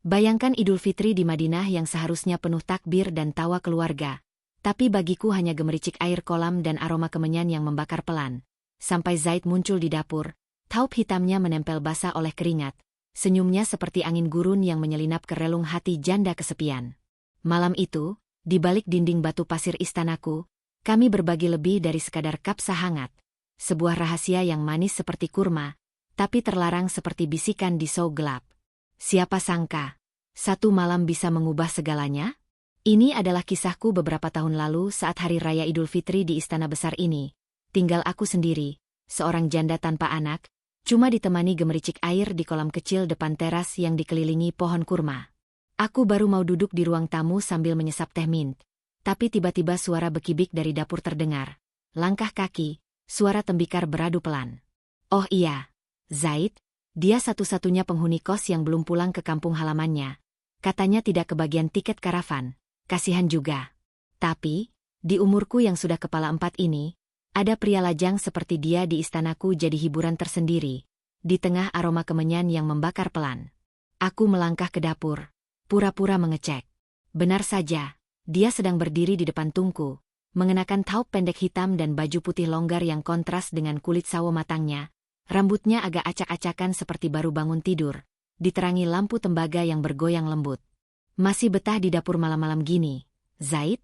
Bayangkan Idul Fitri di Madinah yang seharusnya penuh takbir dan tawa keluarga. Tapi bagiku hanya gemericik air kolam dan aroma kemenyan yang membakar pelan. Sampai Zaid muncul di dapur, taup hitamnya menempel basah oleh keringat. Senyumnya seperti angin gurun yang menyelinap ke relung hati janda kesepian. Malam itu, di balik dinding batu pasir istanaku, kami berbagi lebih dari sekadar kapsa hangat. Sebuah rahasia yang manis seperti kurma, tapi terlarang seperti bisikan di sau gelap. Siapa sangka, satu malam bisa mengubah segalanya? Ini adalah kisahku beberapa tahun lalu saat Hari Raya Idul Fitri di istana besar ini. Tinggal aku sendiri, seorang janda tanpa anak, cuma ditemani gemericik air di kolam kecil depan teras yang dikelilingi pohon kurma. Aku baru mau duduk di ruang tamu sambil menyesap teh mint. Tapi tiba-tiba suara bekibik dari dapur terdengar. Langkah kaki, suara tembikar beradu pelan. Oh iya, Zaid. Dia satu-satunya penghuni kos yang belum pulang ke kampung halamannya. Katanya tidak kebagian tiket karavan. Kasihan juga. Tapi, di umurku yang sudah kepala 4 ini, ada pria lajang seperti dia di istanaku jadi hiburan tersendiri. Di tengah aroma kemenyan yang membakar pelan. Aku melangkah ke dapur, pura-pura mengecek. Benar saja, dia sedang berdiri di depan tungku, mengenakan taup pendek hitam dan baju putih longgar yang kontras dengan kulit sawo matangnya. Rambutnya agak acak-acakan seperti baru bangun tidur, diterangi lampu tembaga yang bergoyang lembut. Masih betah di dapur malam-malam gini, Zaid?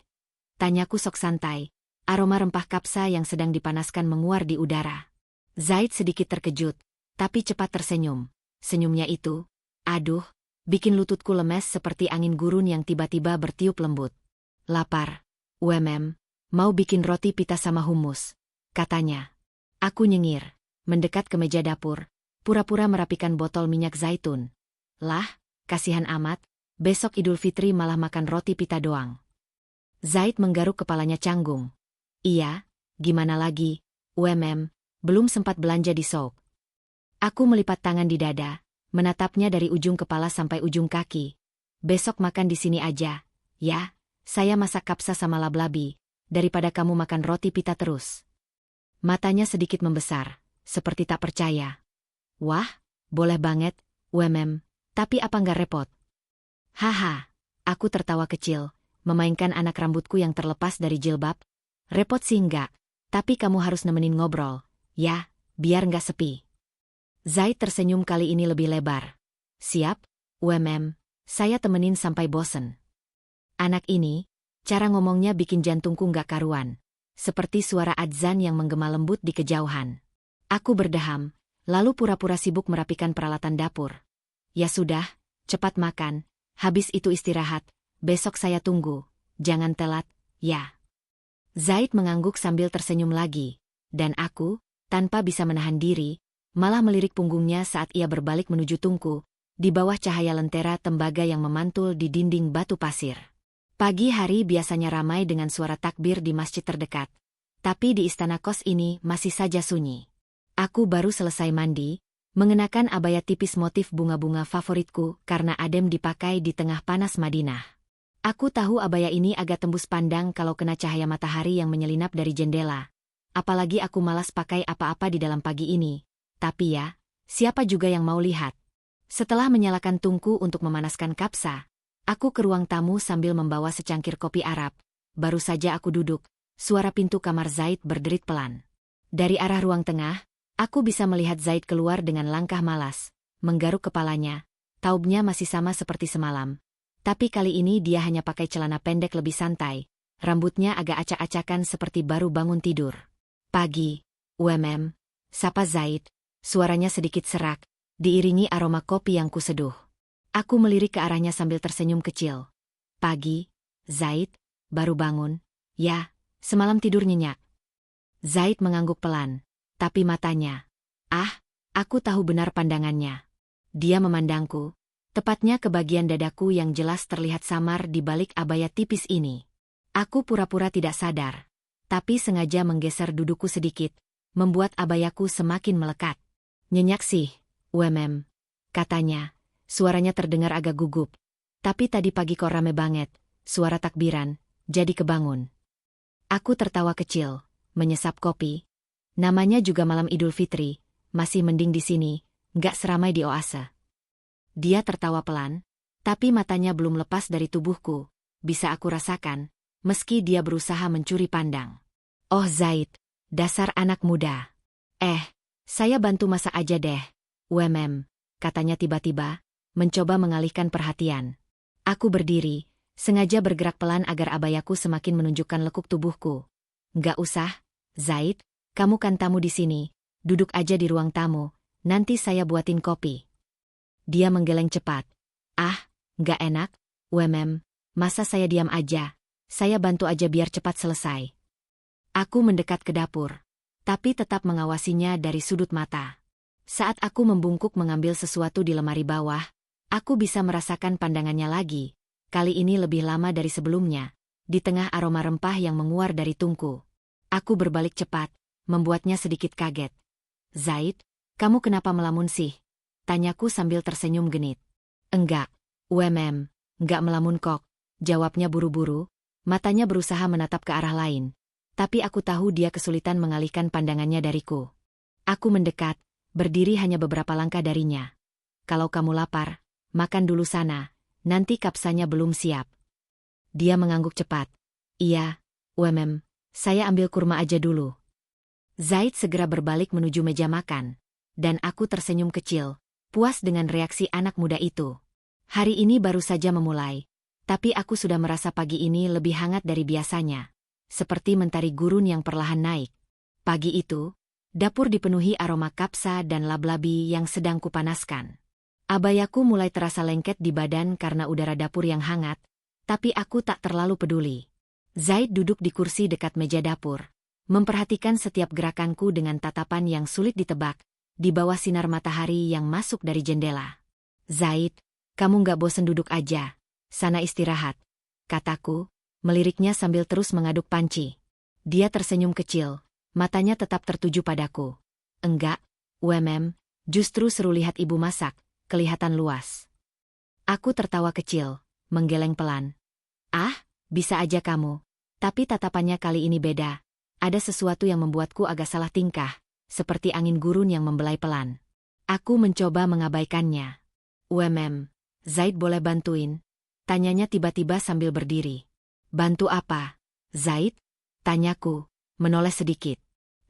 Tanyaku sok santai, aroma rempah kapsa yang sedang dipanaskan menguar di udara. Zaid sedikit terkejut, tapi cepat tersenyum. Senyumnya itu, aduh, bikin lututku lemes seperti angin gurun yang tiba-tiba bertiup lembut. Lapar, mau bikin roti pita sama humus, katanya. Aku nyengir. Mendekat ke meja dapur, pura-pura merapikan botol minyak zaitun. Lah, kasihan amat, besok Idul Fitri malah makan roti pita doang. Zaid menggaruk kepalanya canggung. Iya, gimana lagi, belum sempat belanja di souk. Aku melipat tangan di dada, menatapnya dari ujung kepala sampai ujung kaki. Besok makan di sini aja, ya, saya masak kapsa sama lablabi, daripada kamu makan roti pita terus. Matanya sedikit membesar. Seperti tak percaya. Wah, boleh banget, tapi apa nggak repot? Haha, aku tertawa kecil, memainkan anak rambutku yang terlepas dari jilbab. Repot sih nggak, tapi kamu harus nemenin ngobrol, ya, biar nggak sepi. Zaid tersenyum kali ini lebih lebar. Siap, saya temenin sampai bosen. Anak ini, cara ngomongnya bikin jantungku nggak karuan. Seperti suara adzan yang menggema lembut di kejauhan. Aku berdeham, lalu pura-pura sibuk merapikan peralatan dapur. Ya sudah, cepat makan, habis itu istirahat, besok saya tunggu, jangan telat, ya. Zaid mengangguk sambil tersenyum lagi, dan aku, tanpa bisa menahan diri, malah melirik punggungnya saat ia berbalik menuju tungku, di bawah cahaya lentera tembaga yang memantul di dinding batu pasir. Pagi hari biasanya ramai dengan suara takbir di masjid terdekat, tapi di istana kos ini masih saja sunyi. Aku baru selesai mandi, mengenakan abaya tipis motif bunga-bunga favoritku karena adem dipakai di tengah panas Madinah. Aku tahu abaya ini agak tembus pandang kalau kena cahaya matahari yang menyelinap dari jendela. Apalagi aku malas pakai apa-apa di dalam pagi ini. Tapi ya, siapa juga yang mau lihat? Setelah menyalakan tungku untuk memanaskan kapsa, aku ke ruang tamu sambil membawa secangkir kopi Arab. Baru saja aku duduk, suara pintu kamar Zaid berderit pelan. Dari arah ruang tengah, aku bisa melihat Zaid keluar dengan langkah malas, menggaruk kepalanya. Taubnya masih sama seperti semalam. Tapi kali ini dia hanya pakai celana pendek lebih santai. Rambutnya agak acak-acakan seperti baru bangun tidur. Pagi, sapa Zaid. Suaranya sedikit serak, diiringi aroma kopi yang kuseduh. Aku melirik ke arahnya sambil tersenyum kecil. Pagi, Zaid, baru bangun. Ya, semalam tidur nyenyak. Zaid mengangguk pelan. Tapi matanya, aku tahu benar pandangannya. Dia memandangku, tepatnya ke bagian dadaku yang jelas terlihat samar di balik abaya tipis ini. Aku pura-pura tidak sadar, tapi sengaja menggeser dudukku sedikit, membuat abayaku semakin melekat. Nyenyak sih, katanya, suaranya terdengar agak gugup. Tapi tadi pagi kok rame banget, suara takbiran, jadi kebangun. Aku tertawa kecil, menyesap kopi. Namanya juga malam Idul Fitri, masih mending di sini, nggak seramai di oase. Dia tertawa pelan, Tapi matanya belum lepas dari tubuhku, bisa aku rasakan, meski dia berusaha mencuri pandang. Oh Zaid, dasar anak muda. Saya bantu masak aja deh. Katanya tiba-tiba, mencoba mengalihkan perhatian. Aku berdiri, sengaja bergerak pelan agar abayaku semakin menunjukkan lekuk tubuhku. Nggak usah, Zaid, kamu kan tamu di sini, duduk aja di ruang tamu, nanti saya buatin kopi. Dia menggeleng cepat. Nggak enak, masa saya diam aja, saya bantu aja biar cepat selesai. Aku mendekat ke dapur, tapi tetap mengawasinya dari sudut mata. Saat aku membungkuk mengambil sesuatu di lemari bawah, aku bisa merasakan pandangannya lagi, kali ini lebih lama dari sebelumnya, di tengah aroma rempah yang menguar dari tungku. Aku berbalik cepat, membuatnya sedikit kaget. Zaid, kamu kenapa melamun sih? Tanyaku sambil tersenyum genit. Enggak, enggak melamun kok, jawabnya buru-buru, matanya berusaha menatap ke arah lain. Tapi aku tahu dia kesulitan mengalihkan pandangannya dariku. Aku mendekat, berdiri hanya beberapa langkah darinya. Kalau kamu lapar, makan dulu sana, nanti kapsanya belum siap. Dia mengangguk cepat. Iya, saya ambil kurma aja dulu. Zaid segera berbalik menuju meja makan, dan aku tersenyum kecil, puas dengan reaksi anak muda itu. Hari ini baru saja memulai, tapi aku sudah merasa pagi ini lebih hangat dari biasanya. Seperti mentari gurun yang perlahan naik. Pagi itu, dapur dipenuhi aroma kapsa dan labi-labi yang sedang kupanaskan. Abayaku mulai terasa lengket di badan karena udara dapur yang hangat, tapi aku tak terlalu peduli. Zaid duduk di kursi dekat meja dapur, memperhatikan setiap gerakanku dengan tatapan yang sulit ditebak, di bawah sinar matahari yang masuk dari jendela. Zaid, kamu nggak bosen duduk aja, sana istirahat, kataku, meliriknya sambil terus mengaduk panci. Dia tersenyum kecil, matanya tetap tertuju padaku. Enggak, justru seru lihat ibu masak, kelihatan luas. Aku tertawa kecil, menggeleng pelan. Bisa aja kamu, tapi tatapannya kali ini beda. Ada sesuatu yang membuatku agak salah tingkah, seperti angin gurun yang membelai pelan. Aku mencoba mengabaikannya. Zaid boleh bantuin? Tanyanya tiba-tiba sambil berdiri. Bantu apa, Zaid? Tanyaku, menoleh sedikit.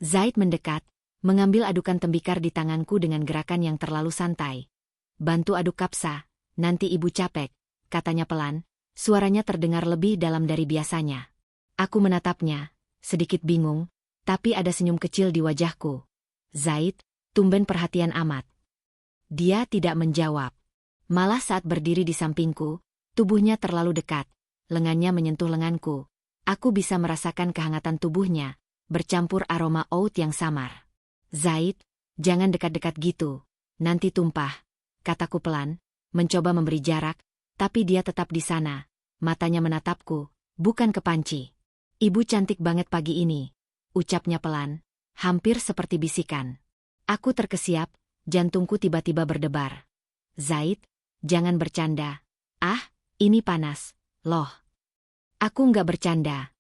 Zaid mendekat, mengambil adukan tembikar di tanganku dengan gerakan yang terlalu santai. Bantu aduk kapsa, nanti ibu capek, katanya pelan, suaranya terdengar lebih dalam dari biasanya. Aku menatapnya, sedikit bingung, tapi ada senyum kecil di wajahku. Zaid, tumben perhatian amat. Dia tidak menjawab. Malah saat berdiri di sampingku, tubuhnya terlalu dekat, lengannya menyentuh lenganku. Aku bisa merasakan kehangatan tubuhnya, bercampur aroma oud yang samar. Zaid, jangan dekat-dekat gitu, nanti tumpah, kataku pelan, mencoba memberi jarak, tapi dia tetap di sana, matanya menatapku, bukan ke panci. Ibu cantik banget pagi ini, ucapnya pelan, hampir seperti bisikan. Aku terkesiap, jantungku tiba-tiba berdebar. Zaid, jangan bercanda. Ini panas, loh. Aku nggak bercanda,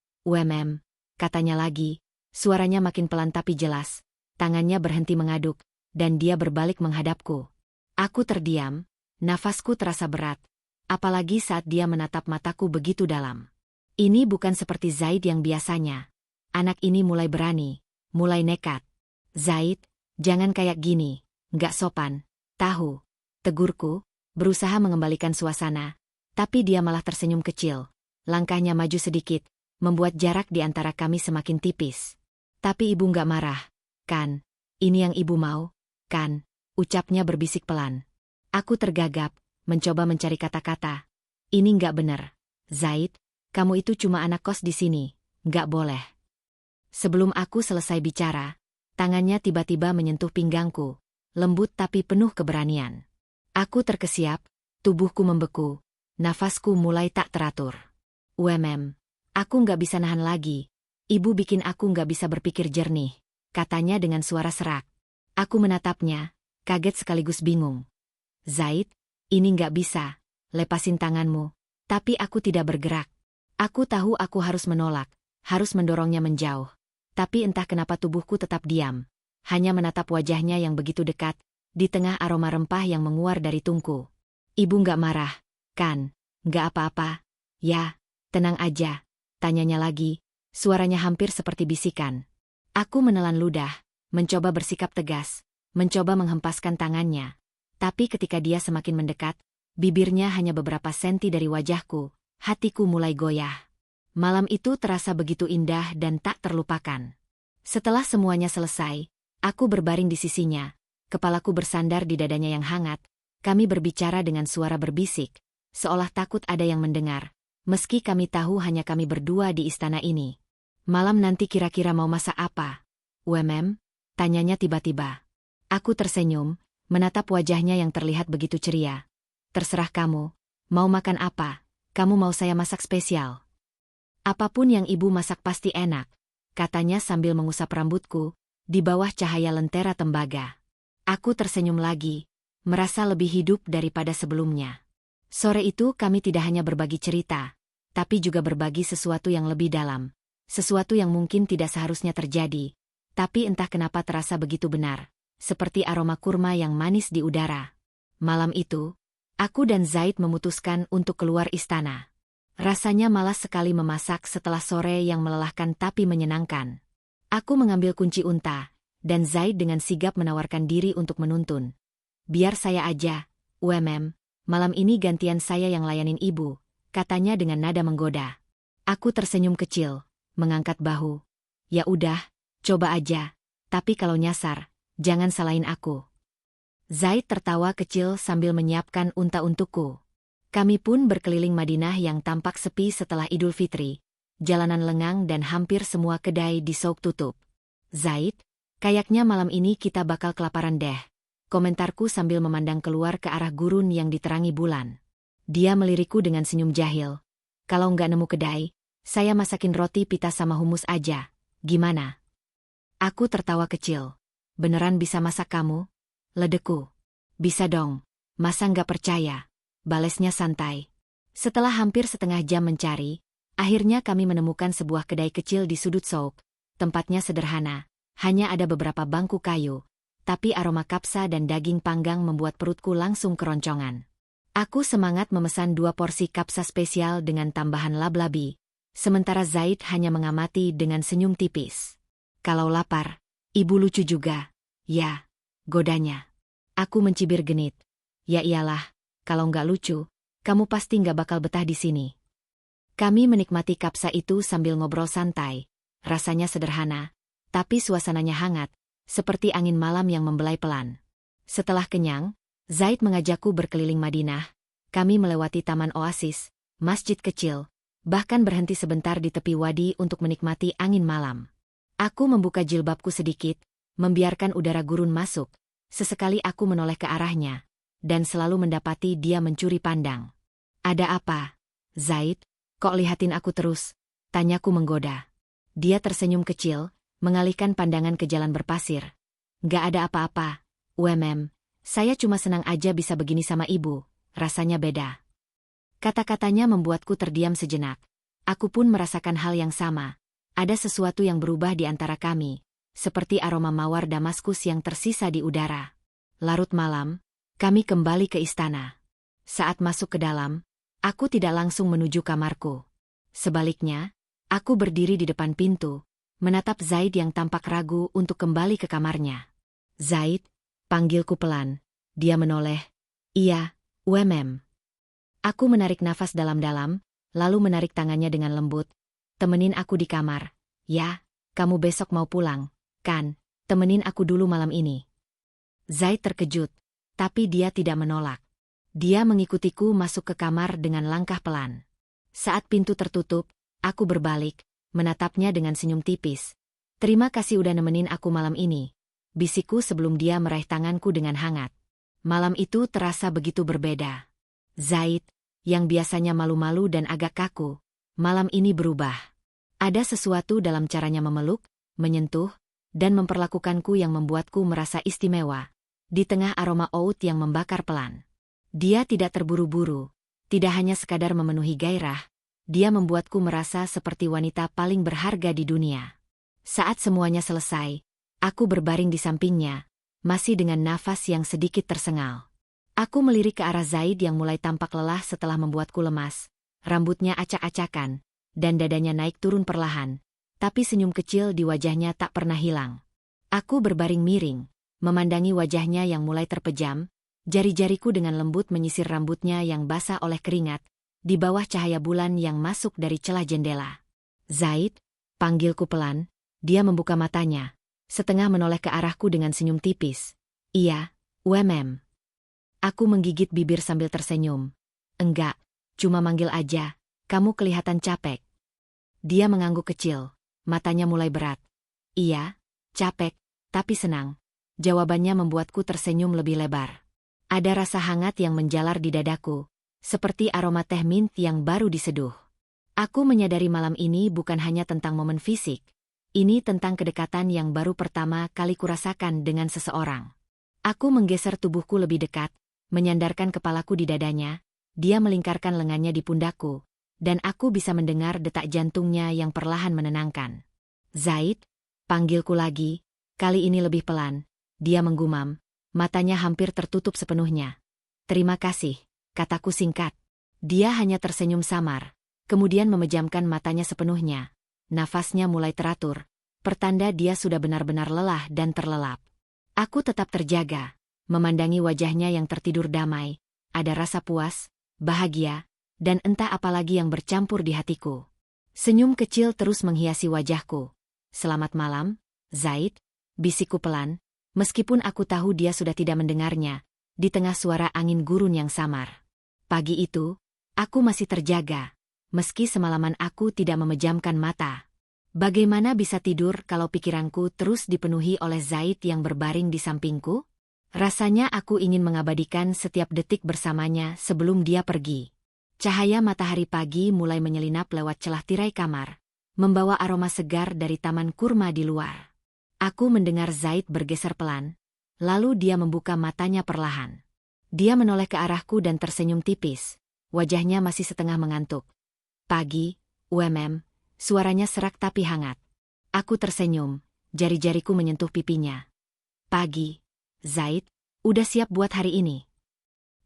katanya lagi, suaranya makin pelan tapi jelas, tangannya berhenti mengaduk, dan dia berbalik menghadapku. Aku terdiam, nafasku terasa berat, apalagi saat dia menatap mataku begitu dalam. Ini bukan seperti Zaid yang biasanya. Anak ini mulai berani, mulai nekat. Zaid, jangan kayak gini, nggak sopan, tahu, tegurku, berusaha mengembalikan suasana, tapi dia malah tersenyum kecil. Langkahnya maju sedikit, membuat jarak di antara kami semakin tipis. Tapi ibu nggak marah, kan? Ini yang ibu mau, kan? Ucapnya berbisik pelan. Aku tergagap, mencoba mencari kata-kata. Ini nggak benar. Zaid, kamu itu cuma anak kos di sini, nggak boleh. Sebelum aku selesai bicara, tangannya tiba-tiba menyentuh pinggangku, lembut tapi penuh keberanian. Aku terkesiap, tubuhku membeku, nafasku mulai tak teratur. Aku nggak bisa nahan lagi. Ibu bikin aku nggak bisa berpikir jernih, katanya dengan suara serak. Aku menatapnya, kaget sekaligus bingung. Zaid, ini nggak bisa, lepasin tanganmu. Tapi aku tidak bergerak. Aku tahu aku harus menolak, harus mendorongnya menjauh. Tapi entah kenapa tubuhku tetap diam, hanya menatap wajahnya yang begitu dekat, di tengah aroma rempah yang menguar dari tungku. Ibu nggak marah, kan? Nggak apa-apa. Ya, tenang aja. Tanyanya lagi, suaranya hampir seperti bisikan. Aku menelan ludah, mencoba bersikap tegas, mencoba menghempaskan tangannya. Tapi ketika dia semakin mendekat, bibirnya hanya beberapa senti dari wajahku, hatiku mulai goyah. Malam itu terasa begitu indah dan tak terlupakan. Setelah semuanya selesai, aku berbaring di sisinya, kepalaku bersandar di dadanya yang hangat. Kami berbicara dengan suara berbisik, seolah takut ada yang mendengar, meski kami tahu hanya kami berdua di istana ini. Malam nanti kira-kira mau masak apa? Tanyanya tiba-tiba. Aku tersenyum, menatap wajahnya yang terlihat begitu ceria. Terserah kamu, mau makan apa? Kamu mau saya masak spesial? Apapun yang ibu masak pasti enak, katanya sambil mengusap rambutku, di bawah cahaya lentera tembaga. Aku tersenyum lagi, merasa lebih hidup daripada sebelumnya. Sore itu kami tidak hanya berbagi cerita, tapi juga berbagi sesuatu yang lebih dalam. Sesuatu yang mungkin tidak seharusnya terjadi, tapi entah kenapa terasa begitu benar, seperti aroma kurma yang manis di udara. Malam itu, aku dan Zaid memutuskan untuk keluar istana. Rasanya malas sekali memasak setelah sore yang melelahkan tapi menyenangkan. Aku mengambil kunci unta, dan Zaid dengan sigap menawarkan diri untuk menuntun. Biar saya aja, malam ini gantian saya yang layanin ibu, katanya dengan nada menggoda. Aku tersenyum kecil, mengangkat bahu. Ya udah, coba aja, tapi kalau nyasar, jangan salahin aku. Zaid tertawa kecil sambil menyiapkan unta untukku. Kami pun berkeliling Madinah yang tampak sepi setelah Idul Fitri. Jalanan lengang dan hampir semua kedai di Souk tutup. Zaid, kayaknya malam ini kita bakal kelaparan deh, komentarku sambil memandang keluar ke arah gurun yang diterangi bulan. Dia melirikku dengan senyum jahil. Kalau nggak nemu kedai, saya masakin roti pita sama humus aja, gimana? Aku tertawa kecil. Beneran bisa masak kamu? Ledekku. Bisa dong, masa nggak percaya? Balesnya santai. Setelah hampir setengah jam mencari, akhirnya kami menemukan sebuah kedai kecil di sudut Souk. Tempatnya sederhana, hanya ada beberapa bangku kayu, tapi aroma kapsa dan daging panggang membuat perutku langsung keroncongan. Aku semangat memesan 2 porsi kapsa spesial dengan tambahan lab-labi, sementara Zaid hanya mengamati dengan senyum tipis. Kalau lapar, ibu lucu juga. Ya, godanya. Aku mencibir genit. Ya iyalah. Kalau nggak lucu, kamu pasti nggak bakal betah di sini. Kami menikmati kapsa itu sambil ngobrol santai. Rasanya sederhana, tapi suasananya hangat, seperti angin malam yang membelai pelan. Setelah kenyang, Zaid mengajakku berkeliling Madinah. Kami melewati taman oasis, masjid kecil, bahkan berhenti sebentar di tepi wadi untuk menikmati angin malam. Aku membuka jilbabku sedikit, membiarkan udara gurun masuk. Sesekali aku menoleh ke arahnya, dan selalu mendapati dia mencuri pandang. Ada apa? Zaid, kok lihatin aku terus? Tanyaku menggoda. Dia tersenyum kecil, mengalihkan pandangan ke jalan berpasir. Nggak ada apa-apa, saya cuma senang aja bisa begini sama ibu, rasanya beda. Kata-katanya membuatku terdiam sejenak. Aku pun merasakan hal yang sama. Ada sesuatu yang berubah di antara kami, seperti aroma mawar Damaskus yang tersisa di udara. Larut malam, kami kembali ke istana. Saat masuk ke dalam, aku tidak langsung menuju kamarku. Sebaliknya, aku berdiri di depan pintu, menatap Zaid yang tampak ragu untuk kembali ke kamarnya. Zaid, panggilku pelan. Dia menoleh. Iya, Aku menarik nafas dalam-dalam, lalu menarik tangannya dengan lembut. Temenin aku di kamar. Ya, kamu besok mau pulang, kan? Temenin aku dulu malam ini. Zaid terkejut. Tapi dia tidak menolak. Dia mengikutiku masuk ke kamar dengan langkah pelan. Saat pintu tertutup, aku berbalik, menatapnya dengan senyum tipis. Terima kasih udah nemenin aku malam ini, bisikku sebelum dia meraih tanganku dengan hangat. Malam itu terasa begitu berbeda. Zaid, yang biasanya malu-malu dan agak kaku, malam ini berubah. Ada sesuatu dalam caranya memeluk, menyentuh, dan memperlakukanku yang membuatku merasa istimewa. Di tengah aroma oud yang membakar pelan. Dia tidak terburu-buru, tidak hanya sekadar memenuhi gairah, dia membuatku merasa seperti wanita paling berharga di dunia. Saat semuanya selesai, aku berbaring di sampingnya, masih dengan nafas yang sedikit tersengal. Aku melirik ke arah Zaid yang mulai tampak lelah setelah membuatku lemas. Rambutnya acak-acakan, dan dadanya naik turun perlahan. Tapi senyum kecil di wajahnya tak pernah hilang. Aku berbaring miring, memandangi wajahnya yang mulai terpejam. Jari-jariku dengan lembut menyisir rambutnya yang basah oleh keringat, di bawah cahaya bulan yang masuk dari celah jendela. Zaid, panggilku pelan. Dia membuka matanya, setengah menoleh ke arahku dengan senyum tipis. Iya, UMM. Aku menggigit bibir sambil tersenyum. Enggak, cuma manggil aja, kamu kelihatan capek. Dia mengangguk kecil, matanya mulai berat. Iya, capek, tapi senang. Jawabannya membuatku tersenyum lebih lebar. Ada rasa hangat yang menjalar di dadaku, seperti aroma teh mint yang baru diseduh. Aku menyadari malam ini bukan hanya tentang momen fisik. Ini tentang kedekatan yang baru pertama kali kurasakan dengan seseorang. Aku menggeser tubuhku lebih dekat, menyandarkan kepalaku di dadanya, dia melingkarkan lengannya di pundakku, dan aku bisa mendengar detak jantungnya yang perlahan menenangkan. Zaid, panggilku lagi, kali ini lebih pelan. Dia menggumam, matanya hampir tertutup sepenuhnya. Terima kasih, kataku singkat. Dia hanya tersenyum samar, kemudian memejamkan matanya sepenuhnya. Nafasnya mulai teratur, pertanda dia sudah benar-benar lelah dan terlelap. Aku tetap terjaga, memandangi wajahnya yang tertidur damai, ada rasa puas, bahagia, dan entah apa lagi yang bercampur di hatiku. Senyum kecil terus menghiasi wajahku. Selamat malam, Zaid, bisikku pelan, meskipun aku tahu dia sudah tidak mendengarnya, di tengah suara angin gurun yang samar. Pagi itu, aku masih terjaga, meski semalaman aku tidak memejamkan mata. Bagaimana bisa tidur kalau pikiranku terus dipenuhi oleh Zaid yang berbaring di sampingku? Rasanya aku ingin mengabadikan setiap detik bersamanya sebelum dia pergi. Cahaya matahari pagi mulai menyelinap lewat celah tirai kamar, membawa aroma segar dari taman kurma di luar. Aku mendengar Zaid bergeser pelan, lalu dia membuka matanya perlahan. Dia menoleh ke arahku dan tersenyum tipis, wajahnya masih setengah mengantuk. Pagi, UMM, suaranya serak tapi hangat. Aku tersenyum, jari-jariku menyentuh pipinya. Pagi, Zaid, udah siap buat hari ini?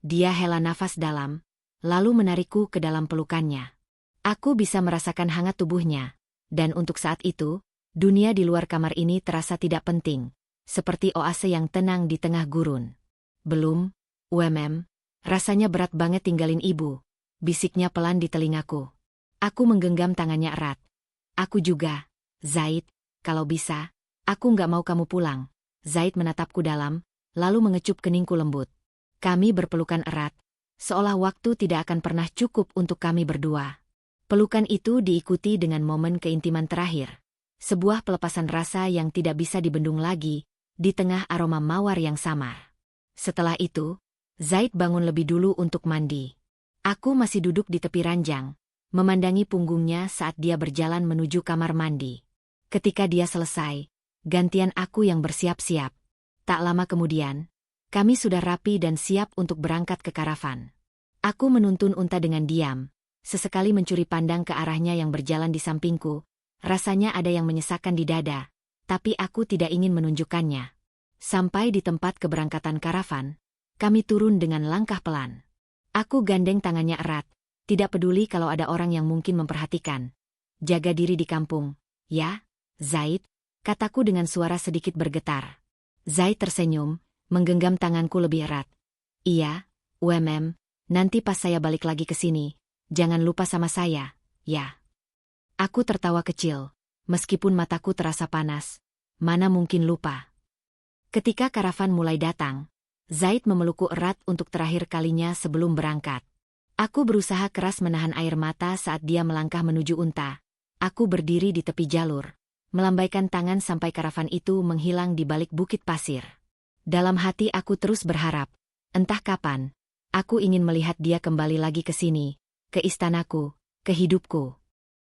Dia hela nafas dalam, lalu menarikku ke dalam pelukannya. Aku bisa merasakan hangat tubuhnya, dan untuk saat itu, dunia di luar kamar ini terasa tidak penting, seperti oase yang tenang di tengah gurun. Belum, UMM, rasanya berat banget tinggalin ibu, bisiknya pelan di telingaku. Aku menggenggam tangannya erat. Aku juga, Zaid, kalau bisa, aku nggak mau kamu pulang. Zaid menatapku dalam, lalu mengecup keningku lembut. Kami berpelukan erat, seolah waktu tidak akan pernah cukup untuk kami berdua. Pelukan itu diikuti dengan momen keintiman terakhir. Sebuah pelepasan rasa yang tidak bisa dibendung lagi, di tengah aroma mawar yang samar. Setelah itu, Zaid bangun lebih dulu untuk mandi. Aku masih duduk di tepi ranjang, memandangi punggungnya saat dia berjalan menuju kamar mandi. Ketika dia selesai, gantian aku yang bersiap-siap. Tak lama kemudian, kami sudah rapi dan siap untuk berangkat ke karavan. Aku menuntun unta dengan diam, sesekali mencuri pandang ke arahnya yang berjalan di sampingku. Rasanya ada yang menyesakkan di dada, tapi aku tidak ingin menunjukkannya. Sampai di tempat keberangkatan karavan, kami turun dengan langkah pelan. Aku gandeng tangannya erat, tidak peduli kalau ada orang yang mungkin memperhatikan. Jaga diri di kampung, ya, Zaid, kataku dengan suara sedikit bergetar. Zaid tersenyum, menggenggam tanganku lebih erat. Iya, UMM, nanti pas saya balik lagi ke sini, jangan lupa sama saya, ya. Aku tertawa kecil, meskipun mataku terasa panas. Mana mungkin lupa. Ketika karavan mulai datang, Zaid memelukku erat untuk terakhir kalinya sebelum berangkat. Aku berusaha keras menahan air mata saat dia melangkah menuju unta. Aku berdiri di tepi jalur, melambaikan tangan sampai karavan itu menghilang di balik bukit pasir. Dalam hati aku terus berharap, entah kapan, aku ingin melihat dia kembali lagi ke sini, ke istanaku, ke hidupku.